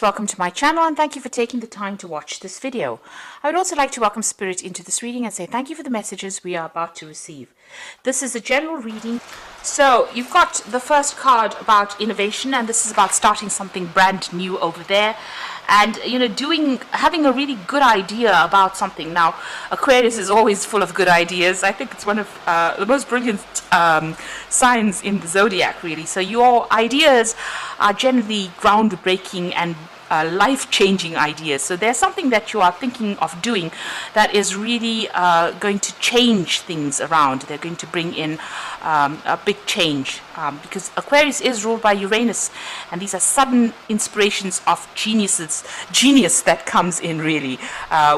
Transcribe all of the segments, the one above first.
Welcome to my channel and thank you for taking the time to watch this video. I would also like to welcome Spirit into this reading and say thank you for the messages we are about to receive. This is a general reading. So you've got the first card about innovation, and this is about starting something brand new over there. And having a really good idea about something. Now, Aquarius is always full of good ideas. I think it's one of the most brilliant signs in the zodiac, really. So your ideas are generally groundbreaking and life-changing ideas. So there's something that you are thinking of doing that is really going to change things around. They're going to bring in a big change because Aquarius is ruled by Uranus, and these are sudden inspirations of genius that comes in really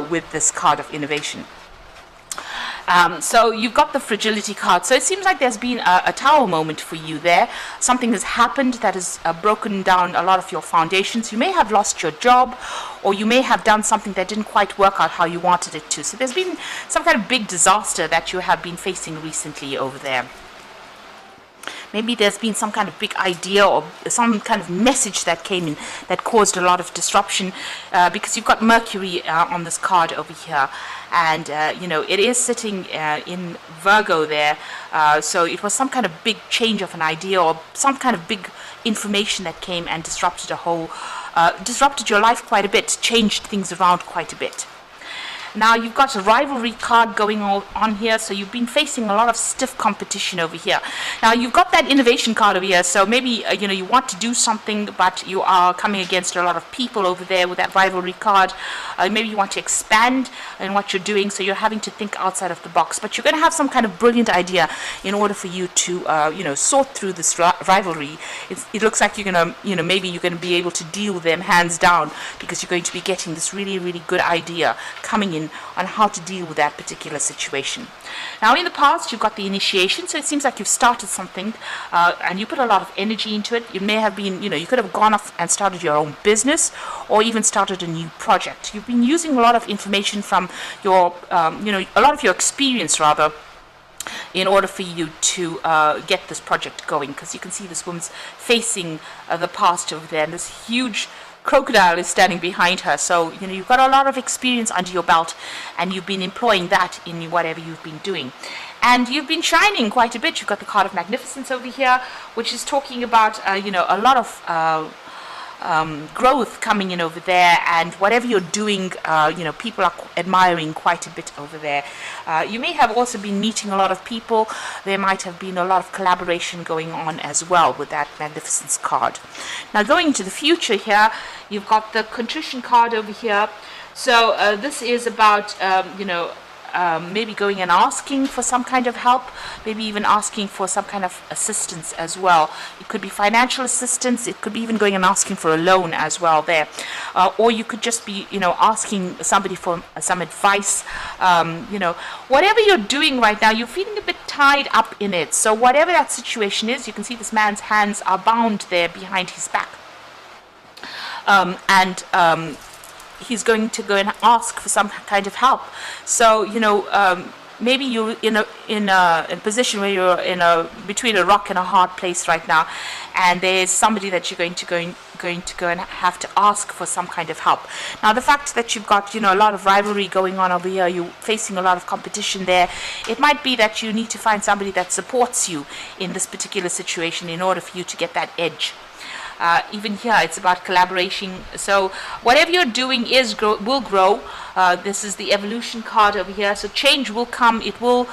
with this card of innovation. So you've got the fragility card. So it seems like there's been a tower moment for you there. Something has happened that has broken down a lot of your foundations. You may have lost your job, or you may have done something that didn't quite work out how you wanted it to. So there's been some kind of big disaster that you have been facing recently over there. Maybe there's been some kind of big idea or some kind of message that came in that caused a lot of disruption because you've got Mercury on this card over here. And, it is sitting in Virgo there. So it was some kind of big change of an idea or some kind of big information that came and disrupted disrupted your life quite a bit, changed things around quite a bit. Now you've got a rivalry card going on here, so you've been facing a lot of stiff competition over here. Now you've got that innovation card over here, so maybe you want to do something, but you are coming against a lot of people over there with that rivalry card. Maybe you want to expand in what you're doing, so you're having to think outside of the box. But you're going to have some kind of brilliant idea in order for you to sort through this rivalry. It looks like you're going to maybe you're going to be able to deal with them hands down because you're going to be getting this really, really good idea coming in on how to deal with that particular situation. Now in the past you've got the initiation, so it seems like you've started something and you put a lot of energy into it. It may have been, you could have gone off and started your own business or even started a new project. You've been using a lot of information from your, a lot of your experience rather, in order for you to get this project going, because you can see this woman's facing the past over there, and this huge crocodile is standing behind her. So you've got a lot of experience under your belt, and you've been employing that in whatever you've been doing, and you've been shining quite a bit. You've got the card of magnificence over here, which is talking about a lot of growth coming in over there, and whatever you're doing, people are admiring quite a bit over there. You may have also been meeting a lot of people. There might have been a lot of collaboration going on as well with that magnificence card. Now going into the future here, you've got the contrition card over here. So this is about maybe going and asking for some kind of help, maybe even asking for some kind of assistance as well. It could be financial assistance, it could be even going and asking for a loan as well there. Or you could just be, asking somebody for some advice. Whatever you're doing right now, you're feeling a bit tied up in it. So whatever that situation is, you can see this man's hands are bound there behind his back. He's going to go and ask for some kind of help. So maybe you're in a position where you're between a rock and a hard place right now, and there's somebody that you're going to go and have to ask for some kind of help. Now the fact that you've got a lot of rivalry going on over here, you're facing a lot of competition there, it might be that you need to find somebody that supports you in this particular situation in order for you to get that edge. Even here it's about collaboration. So whatever you're doing will grow. This is the evolution card over here. So change will come, it will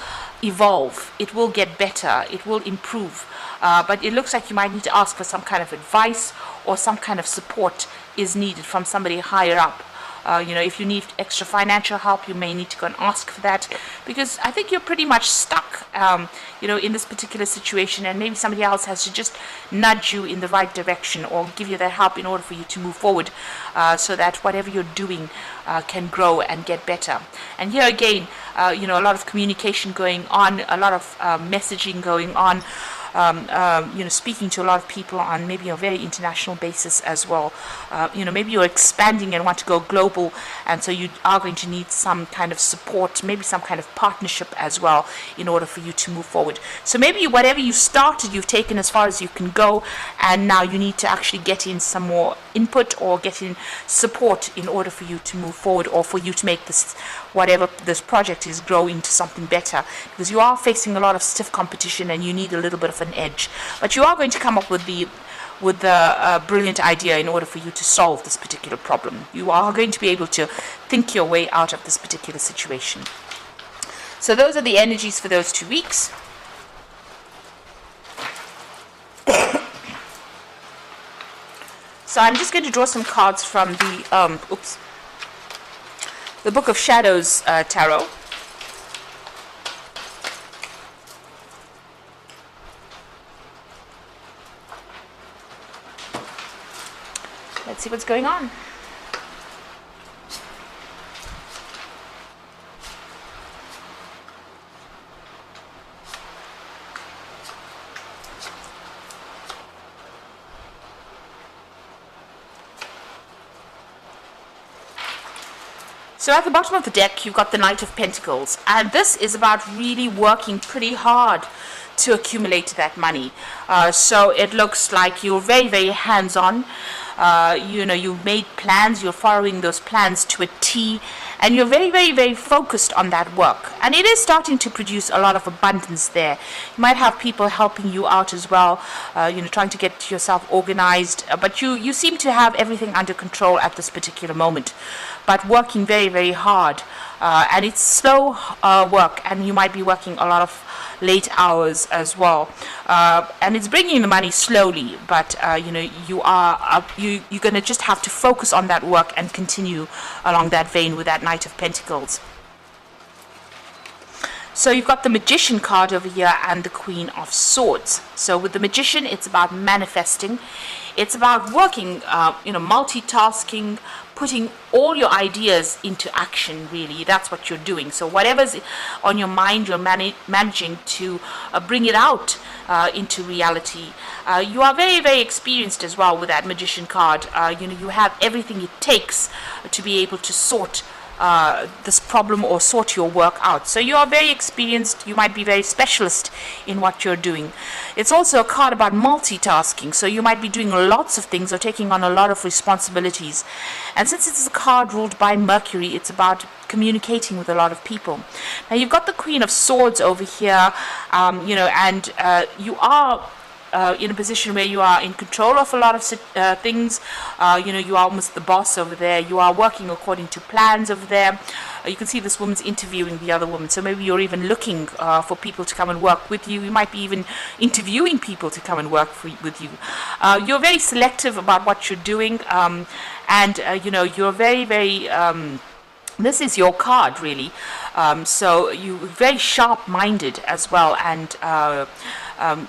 evolve, it will get better, it will improve. But it looks like you might need to ask for some kind of advice, or some kind of support is needed from somebody higher up. If you need extra financial help, you may need to go and ask for that, because I think you're pretty much stuck, in this particular situation, and maybe somebody else has to just nudge you in the right direction or give you that help in order for you to move forward, so that whatever you're doing can grow and get better. And here again, a lot of communication going on, a lot of messaging going on. speaking to a lot of people on maybe a very international basis as well. Maybe you're expanding and want to go global, and so you are going to need some kind of support, maybe some kind of partnership as well, in order for you to move forward. So maybe whatever you started, you've taken as far as you can go, and now you need to actually get in some more input or get in support in order for you to move forward, or for you to make this, whatever this project is, grow into something better, because you are facing a lot of stiff competition and you need a little bit of an edge. But you are going to come up with the brilliant idea in order for you to solve this particular problem. You are going to be able to think your way out of this particular situation. So those are the energies for those 2 weeks. So I'm just going to draw some cards from the Book of Shadows Tarot. Let's see what's going on. So at the bottom of the deck, you've got the Knight of Pentacles, and this is about really working pretty hard to accumulate that money. So it looks like you're very, very hands-on. You've made plans, you're following those plans to a T, and you're very, very, very focused on that work. And it is starting to produce a lot of abundance there. You might have people helping you out as well, trying to get yourself organized, but you seem to have everything under control at this particular moment, but working very, very hard. And it's slow work, and you might be working a lot of late hours as well, and it's bringing the money slowly, but you're going to just have to focus on that work and continue along that vein with that Knight of Pentacles. So you've got the Magician card over here and the Queen of Swords. So with the Magician, it's about manifesting. It's about working, multitasking, putting all your ideas into action, really. That's what you're doing. So whatever's on your mind, you're managing to bring it out into reality. You are very, very experienced as well with that Magician card. You have everything it takes to be able to sort this problem or sort your work out. So you are very experienced. You might be very specialist in what you're doing. It's also a card about multitasking. So you might be doing lots of things or taking on a lot of responsibilities. And since it's a card ruled by Mercury, it's about communicating with a lot of people. Now you've got the Queen of Swords over here, and you are in a position where you are in control of a lot of things. You are almost the boss over there. You are working according to plans over there. You can see this woman's interviewing the other woman. So maybe you're even looking for people to come and work with you. You might be even interviewing people to come and work with you. You're very selective about what you're doing, and you're very, very this is your card, really. So you're very sharp-minded as well, and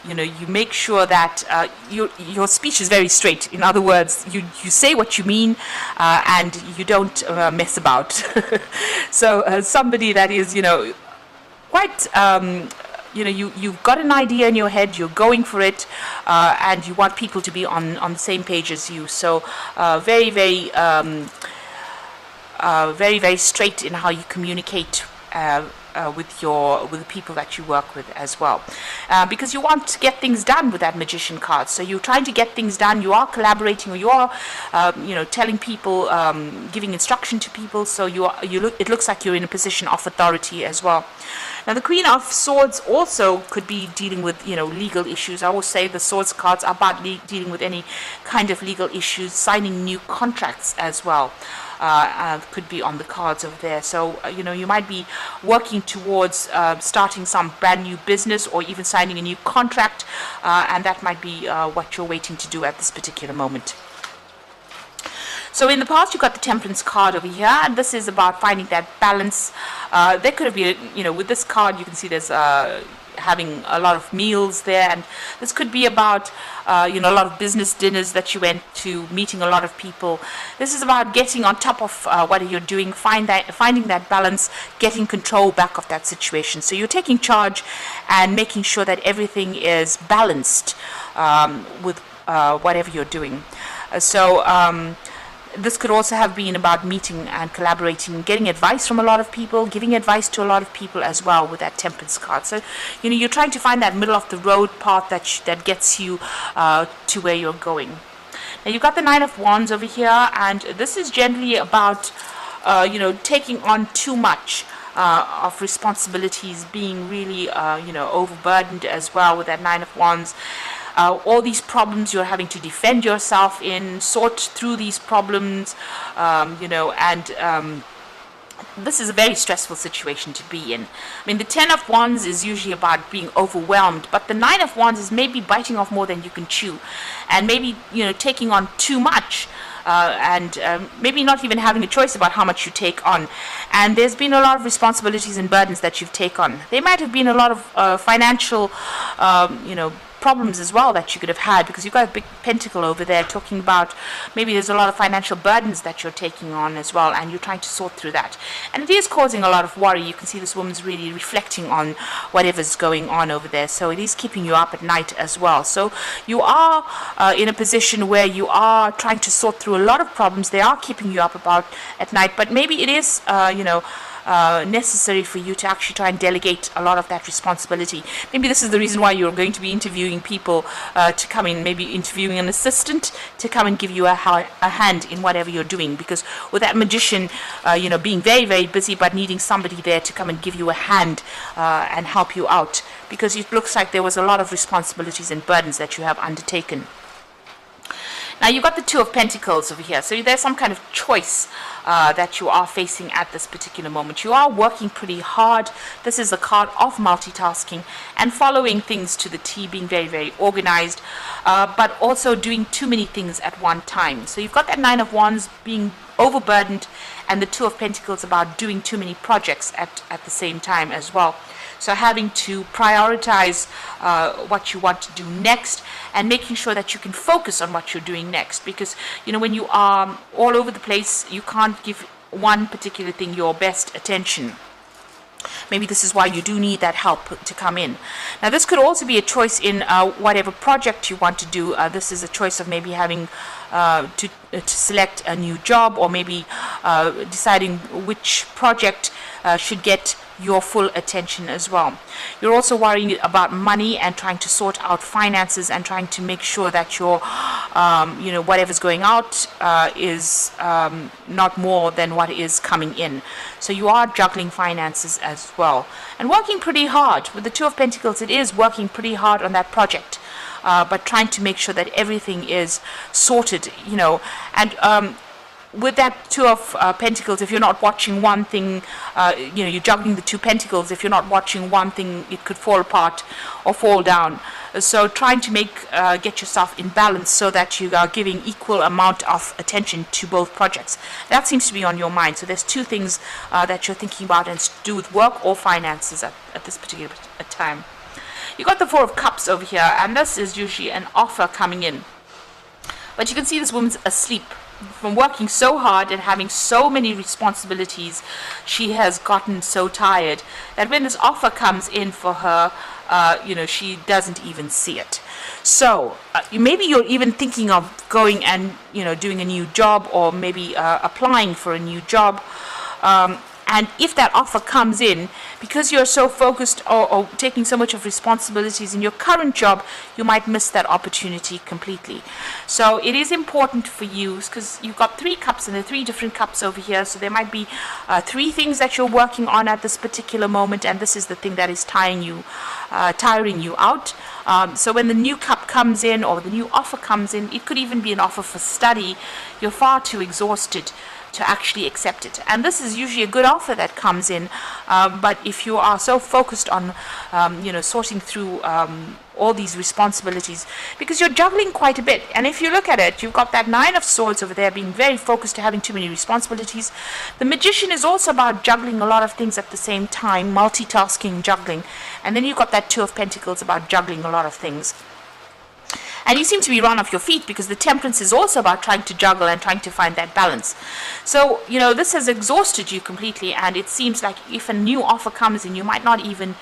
you make sure that your speech is very straight. In other words, you say what you mean, and you don't mess about. So somebody that is, quite, you've got an idea in your head, you're going for it, and you want people to be on the same page as you. So very, very, very, very straight in how you communicate with the people that you work with as well, because you want to get things done with that Magician card. So you're trying to get things done. You are collaborating, or you are, telling people, giving instruction to people. So it looks like you're in a position of authority as well. Now the Queen of Swords also could be dealing with, legal issues. I always say the Swords cards are about dealing with any kind of legal issues, signing new contracts as well. Could be on the cards over there. So, you might be working towards starting some brand new business or even signing a new contract, and that might be what you're waiting to do at this particular moment. So in the past, you've got the Temperance card over here, and this is about finding that balance. There could have been, with this card, you can see there's having a lot of meals there, and this could be about a lot of business dinners that you went to, meeting a lot of people. This is about getting on top of what you're doing, finding that balance, getting control back of that situation. So you're taking charge and making sure that everything is balanced with whatever you're doing. This could also have been about meeting and collaborating, getting advice from a lot of people, giving advice to a lot of people as well with that Temperance card. So, you're trying to find that middle of the road path that gets you to where you're going. Now, you've got the Nine of Wands over here, and this is generally about, taking on too much of responsibilities, being really, overburdened as well with that Nine of Wands. All these problems you're having to defend yourself in, sort through these problems, this is a very stressful situation to be in. I mean, the Ten of Wands is usually about being overwhelmed, but the Nine of Wands is maybe biting off more than you can chew, and maybe, taking on too much. Maybe not even having a choice about how much you take on. And there's been a lot of responsibilities and burdens that you've taken on. There might have been a lot of financial, problems as well that you could have had, because you've got a big pentacle over there talking about maybe there's a lot of financial burdens that you're taking on as well, and you're trying to sort through that. And it is causing a lot of worry. You can see this woman's really reflecting on whatever's going on over there. So it is keeping you up at night as well. So you are in a position where you are trying to sort through a lot of problems. They are keeping you up at night, but maybe it is, necessary for you to actually try and delegate a lot of that responsibility. Maybe this is the reason why you're going to be interviewing people to come in, maybe interviewing an assistant to come and give you a hand in whatever you're doing, because with that Magician, being very, very busy but needing somebody there to come and give you a hand and help you out, because it looks like there was a lot of responsibilities and burdens that you have undertaken. Now, you've got the Two of Pentacles over here. So there's some kind of choice that you are facing at this particular moment. You are working pretty hard. This is a card of multitasking and following things to the T, being very, very organized, but also doing too many things at one time. So you've got that Nine of Wands being overburdened, and the Two of Pentacles about doing too many projects at the same time as well. So having to prioritize what you want to do next, and making sure that you can focus on what you're doing next. Because, when you are all over the place, you can't give one particular thing your best attention. Maybe this is why you do need that help to come in. Now, this could also be a choice in whatever project you want to do. This is a choice of maybe having to select a new job, or maybe deciding which project should get your full attention as well. You're also worrying about money and trying to sort out finances and trying to make sure that your, whatever's going out is not more than what is coming in. So you are juggling finances as well and working pretty hard. With the Two of Pentacles, it is working pretty hard on that project, but trying to make sure that everything is sorted, and with that Two of Pentacles, if you're not watching one thing, you're juggling the Two Pentacles. If you're not watching one thing, it could fall apart or fall down. So trying to get yourself in balance so that you are giving equal amount of attention to both projects. That seems to be on your mind. So there's two things that you're thinking about, and it's to do with work or finances at this particular time. You got the Four of Cups over here, and this is usually an offer coming in. But you can see this woman's asleep. From working so hard and having so many responsibilities, she has gotten so tired that when this offer comes in for her, she doesn't even see it. So maybe you're even thinking of going and doing a new job, or maybe applying for a new job. And if that offer comes in, because you're so focused or taking so much of responsibilities in your current job, you might miss that opportunity completely. So it is important for you, because you've got 3 cups, and there are 3 different cups over here. So there might be 3 things that you're working on at this particular moment, and this is the thing that is tiring you out. So when the new cup comes in, or the new offer comes in, it could even be an offer for study. You're far too exhausted to actually accept it. And this is usually a good offer that comes in, but if you are so focused on sorting through all these responsibilities, because you're juggling quite a bit, and if you look at it, you've got that Nine of Swords over there, being very focused to having too many responsibilities. The Magician is also about juggling a lot of things at the same time, multitasking, juggling, and then you've got that Two of Pentacles about juggling a lot of things. And you seem to be run off your feet, because the Temperance is also about trying to juggle and trying to find that balance. So, this has exhausted you completely, and it seems like if a new offer comes in, you might not even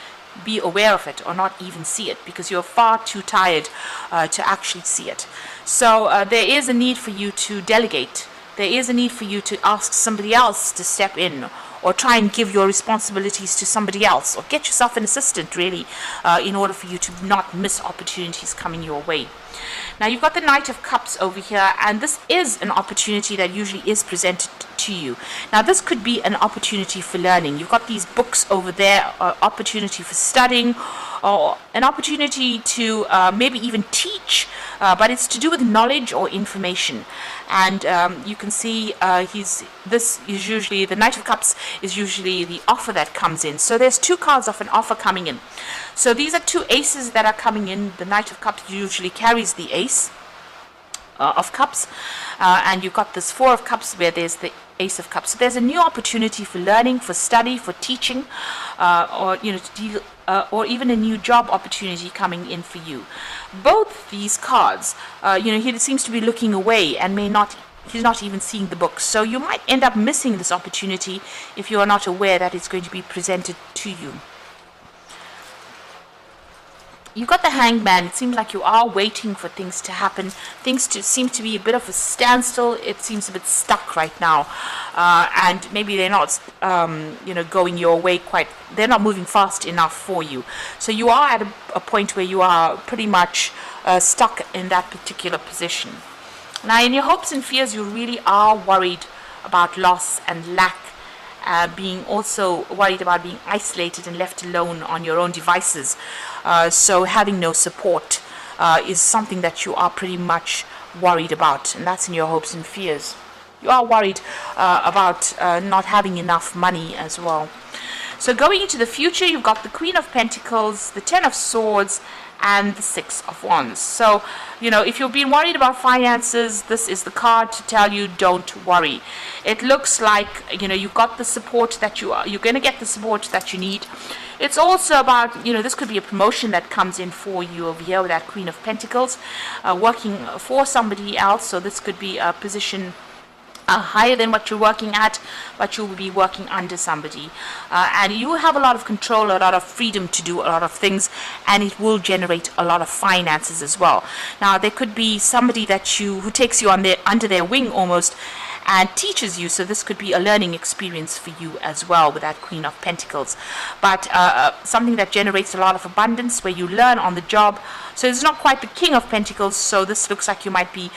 be aware of it or not even see it, because you're far too tired to actually see it. So there is a need for you to delegate. There is a need for you to ask somebody else to step in, or try and give your responsibilities to somebody else, or get yourself an assistant, really, in order for you to not miss opportunities coming your way. Now, you've got the Knight of Cups over here, and this is an opportunity that usually is presented to you. Now, this could be an opportunity for learning. You've got these books over there, opportunity for studying, or an opportunity to maybe even teach, but it's to do with knowledge or information. And you can see this is usually, the Knight of Cups is usually the offer that comes in. So there's two cards of an offer coming in. So these are two aces that are coming in. The Knight of Cups usually carries the ace of Cups, and you've got this Four of Cups where there's the Ace of Cups. So there's a new opportunity for learning, for study, for teaching, or to deal, or even a new job opportunity coming in for you. Both these cards, he seems to be looking away and he's not even seeing the books. So you might end up missing this opportunity if you are not aware that it's going to be presented to you. You've got the Hangman. It seems like you are waiting for things to happen. Things seem to be a bit of a standstill. It seems a bit stuck right now. And maybe they're not, going your way quite. They're not moving fast enough for you. So you are at a point where you are pretty much stuck in that particular position. Now, in your hopes and fears, you really are worried about loss and lack. Being also worried about being isolated and left alone on your own devices. So having no support is something that you are pretty much worried about, and that's in your hopes and fears. You are worried about not having enough money as well. So going into the future, you've got the Queen of Pentacles, the Ten of Swords, and the Six of Wands. So, if you've been worried about finances, this is the card to tell you don't worry. It looks like, you've got the support that you're going to get the support that you need. It's also about, this could be a promotion that comes in for you over here with that Queen of Pentacles, working for somebody else. So this could be a position higher than what you're working at, but you will be working under somebody, and you have a lot of control, a lot of freedom to do a lot of things, and it will generate a lot of finances as well. Now, there could be somebody who takes you under their wing almost, and teaches you. So this could be a learning experience for you as well with that Queen of Pentacles. But something that generates a lot of abundance, where you learn on the job. So it's not quite the King of Pentacles. So this looks like you might be,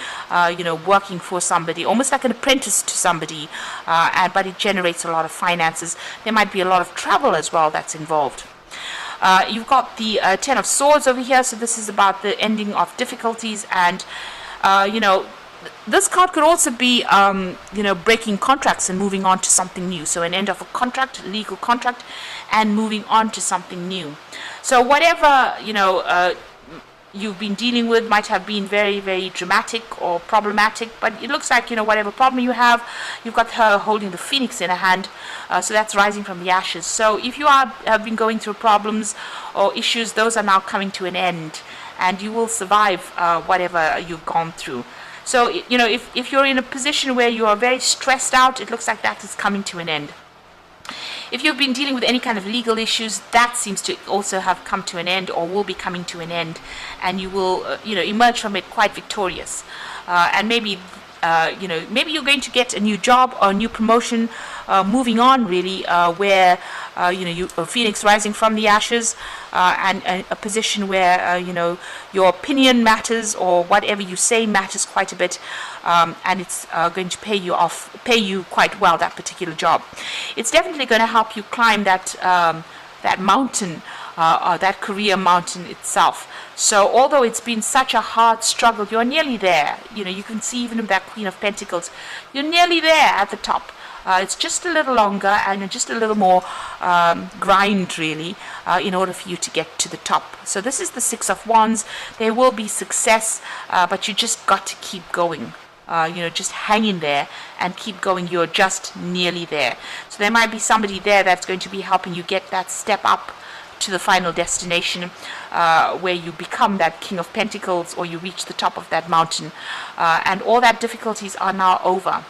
working for somebody, almost like an apprentice to somebody. But it generates a lot of finances. There might be a lot of travel as well that's involved. You've got the Ten of Swords over here. So this is about the ending of difficulties, and this card could also be, breaking contracts and moving on to something new. So an end of a contract, legal contract, and moving on to something new. So whatever, you've been dealing with might have been very, very dramatic or problematic, but it looks like, whatever problem you have, you've got her holding the Phoenix in her hand, so that's rising from the ashes. So if you have been going through problems or issues, those are now coming to an end, and you will survive whatever you've gone through. So, if you're in a position where you are very stressed out, it looks like that is coming to an end. If you've been dealing with any kind of legal issues, that seems to also have come to an end, or will be coming to an end, and you will, emerge from it quite victorious. And maybe, maybe you're going to get a new job or a new promotion, moving on really, where, Phoenix rising from the ashes, and a position where, your opinion matters, or whatever you say matters quite a bit, and it's going to pay you quite well, that particular job. It's definitely going to help you climb that mountain that career mountain itself. So although it's been such a hard struggle, you're nearly there. You know, you can see even with that Queen of Pentacles, you're nearly there at the top. It's just a little longer and just a little more grind, really, in order for you to get to the top. So this is the Six of Wands. There will be success, but you just got to keep going. Just hang in there and keep going. You're just nearly there. So there might be somebody there that's going to be helping you get that step up to the final destination, where you become that King of Pentacles, or you reach the top of that mountain, and all that difficulties are now over.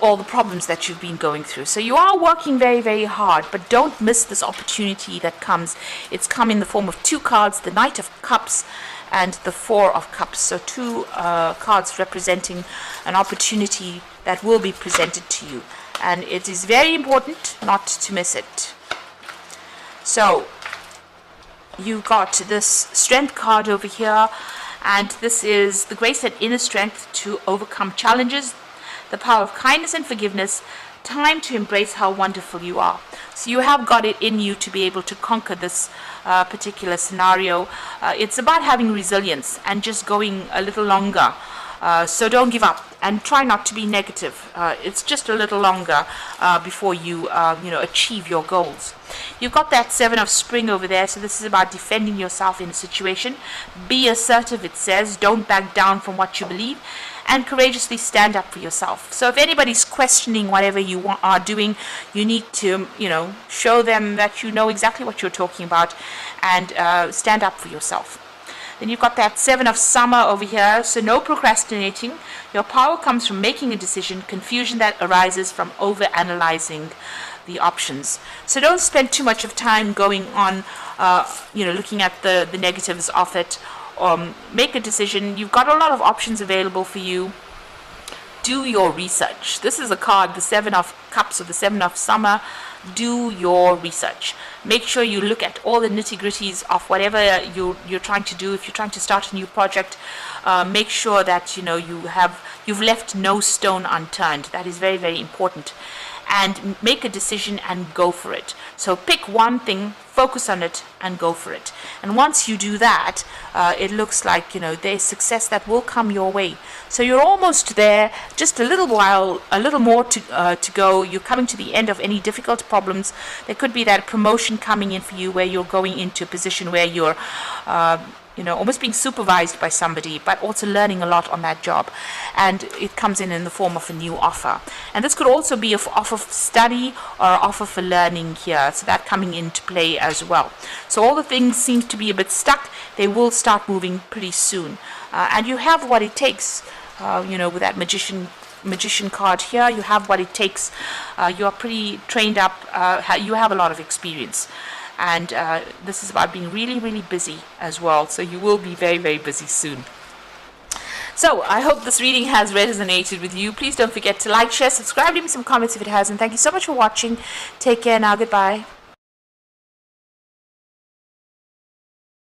All the problems that you've been going through. So you are working very, very hard, but don't miss this opportunity that comes. It's come in the form of two cards, the Knight of Cups and the Four of Cups. So two cards representing an opportunity that will be presented to you. And it is very important not to miss it. So you got this Strength card over here, and this is the grace and inner strength to overcome challenges, the power of kindness and forgiveness, time to embrace how wonderful you are. So you have got it in you to be able to conquer this particular scenario. It's about having resilience and just going a little longer. So don't give up and try not to be negative. It's just a little longer before you achieve your goals. You've got that Seven of Spring over there, so this is about defending yourself in a situation. Be assertive, it says. Don't back down from what you believe, and courageously stand up for yourself. So if anybody's questioning whatever you are doing, you need to, show them that you know exactly what you're talking about, and stand up for yourself. Then you've got that Seven of Summer over here, so no procrastinating. Your power comes from making a decision, confusion that arises from over-analyzing the options. So don't spend too much of time going on, looking at the negatives of it. Make a decision. You've got a lot of options available for you. Do your research. This is a card, the Seven of Cups or the Seven of Summer. Do your research. Make sure you look at all the nitty-gritties of whatever you're trying to do. If you're trying to start a new project, make sure that you've left no stone unturned. That is very, very important. And make a decision and go for it. So pick one thing, focus on it, and go for it. And once you do that, it looks like there's success that will come your way. So you're almost there. Just a little while, a little more to go. You're coming to the end of any difficult problems. There could be that promotion coming in for you, where you're going into a position where you're almost being supervised by somebody, but also learning a lot on that job. And it comes in the form of a new offer. And this could also be an offer for study or an offer for learning here. So that coming into play as well. So all the things seem to be a bit stuck. They will start moving pretty soon. And you have what it takes, with that magician card here. You have what it takes. You're pretty trained up. You have a lot of experience. And this is about being really, really busy as well. So you will be very, very busy soon. So I hope this reading has resonated with you. Please don't forget to like, share, subscribe, leave me some comments if it has. And thank you so much for watching. Take care now. Goodbye.